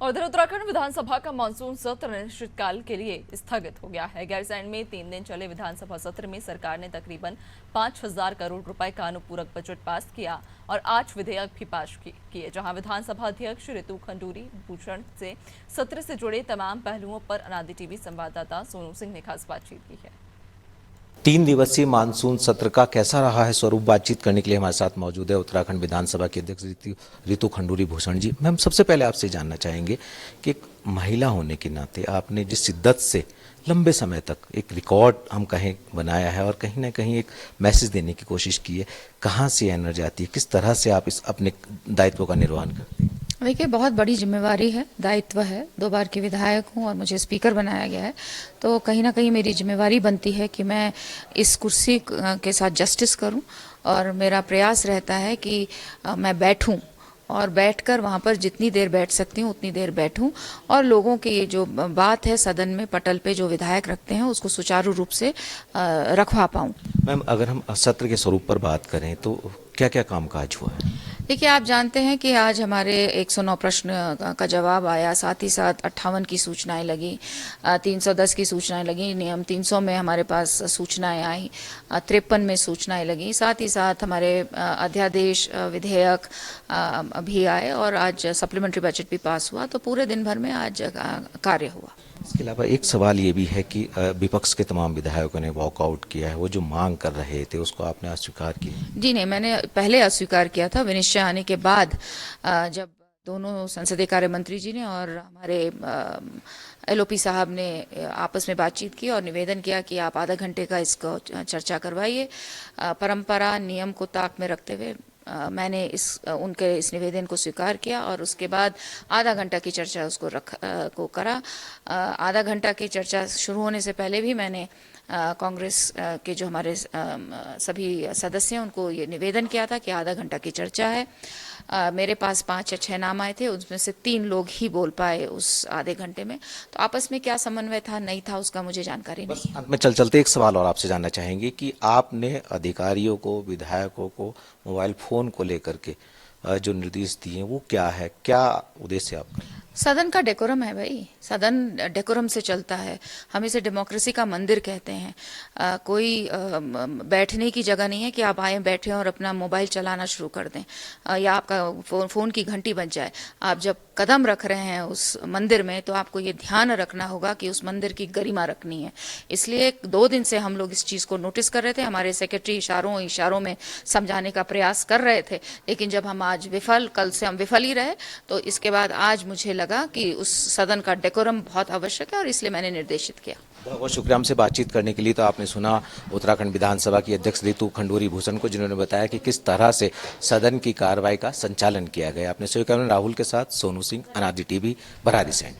और उधर उत्तराखंड विधानसभा का मानसून सत्र अनिश्चितकाल के लिए स्थगित हो गया है। गैरसैंण में 3 दिन चले विधानसभा सत्र में सरकार ने तकरीबन 5,000 करोड़ रुपए का अनुपूरक बजट पास किया और 8 विधेयक भी पास किए, जहां विधानसभा अध्यक्ष रितु खंडूरी भूषण से सत्र से जुड़े तमाम पहलुओं पर अनादि टीवी संवाददाता सोनू सिंह ने खास बातचीत की है। 3 दिवसीय मानसून सत्र का कैसा रहा है स्वरूप, बातचीत करने के लिए हमारे साथ मौजूद है उत्तराखंड विधानसभा के अध्यक्ष रितु खंडूरी भूषण जी। मैम, सबसे पहले आपसे जानना चाहेंगे कि एक महिला होने के नाते आपने जिस शिद्दत से लंबे समय तक एक रिकॉर्ड हम कहें बनाया है और कहीं ना कहीं एक मैसेज देने की कोशिश की है, कहाँ से एनर्जी आती है, किस तरह से आप इस अपने दायित्व का निर्वहन करते हैं? देखिए, बहुत बड़ी जिम्मेवारी है, दायित्व है। 2 बार की विधायक हूँ और मुझे स्पीकर बनाया गया है, तो कहीं ना कहीं मेरी जिम्मेवारी बनती है कि मैं इस कुर्सी के साथ जस्टिस करूँ और मेरा प्रयास रहता है कि मैं बैठूँ और बैठकर वहाँ पर जितनी देर बैठ सकती हूँ उतनी देर बैठूँ और लोगों की जो बात है सदन में पटल पे जो विधायक रखते हैं उसको सुचारू रूप से रखवा पाऊँ। मैम, अगर हम सत्र के स्वरूप पर बात करें तो क्या क्या कामकाज हुआ है? देखिए, आप जानते हैं कि आज हमारे 109 प्रश्न का जवाब आया, साथ ही साथ 58 की सूचनाएं लगी, 310 की सूचनाएं लगी, नियम 300 में हमारे पास सूचनाएं आई, 53 में सूचनाएं लगी, साथ ही साथ हमारे अध्यादेश विधेयक भी आए और आज सप्लीमेंट्री बजट भी पास हुआ। तो पूरे दिन भर में आज कार्य हुआ। इसके अलावा एक सवाल ये भी है कि विपक्ष के तमाम विधायकों ने वॉकआउट किया है, वो जो मांग कर रहे थे उसको आपने अस्वीकार किया? जी नहीं, मैंने पहले अस्वीकार किया था। विनिश्चय आने के बाद जब दोनों संसदीय कार्य मंत्री जी ने और हमारे एलओपी साहब ने आपस में बातचीत की और निवेदन किया कि आप आधा घंटे का इसको चर्चा करवाइए, परंपरा नियम को ताक में रखते हुए मैंने उनके इस निवेदन को स्वीकार किया और उसके बाद आधा घंटा की चर्चा उसको करा। आधा घंटा की चर्चा शुरू होने से पहले भी मैंने कांग्रेस के जो हमारे सभी सदस्य हैं उनको ये निवेदन किया था कि आधा घंटा की चर्चा है। मेरे पास 5 या 6 नाम आए थे, उसमें से 3 लोग ही बोल पाए उस आधे घंटे में। तो आपस में क्या समन्वय था नहीं था उसका मुझे जानकारी नहीं है। अंत में चलते एक सवाल और आपसे जानना चाहेंगे कि आपने अधिकारियों को, विधायकों को मोबाइल फोन को लेकर के जो निर्देश दिए वो क्या है, क्या उद्देश्य आपका? सदन का डेकोरम है भाई, सदन डेकोरम से चलता है। हम इसे डेमोक्रेसी का मंदिर कहते हैं। कोई बैठने की जगह नहीं है कि आप आए बैठे और अपना मोबाइल चलाना शुरू कर दें या आपका फोन की घंटी बज जाए। आप जब कदम रख रहे हैं उस मंदिर में तो आपको ये ध्यान रखना होगा कि उस मंदिर की गरिमा रखनी है। इसलिए 2 दिन से हम लोग इस चीज़ को नोटिस कर रहे थे। हमारे सेक्रेटरी इशारों में समझाने का प्रयास कर रहे थे, लेकिन जब हम आज कल से हम विफल ही रहे, तो इसके बाद आज मुझे लगा कि उस सदन का डेकोरम बहुत आवश्यक है और इसलिए मैंने निर्देशित किया। बहुत बहुत शुक्रिया हमसे बातचीत करने के लिए। तो आपने सुना उत्तराखंड विधानसभा की अध्यक्ष रितु खंडूरी भूषण को, जिन्होंने बताया कि किस तरह से सदन की कार्रवाई का संचालन किया गया। अपने सहयोगी राहुल के साथ सोनू सिंह, अनादि टीवी, भराड़ीसैंण।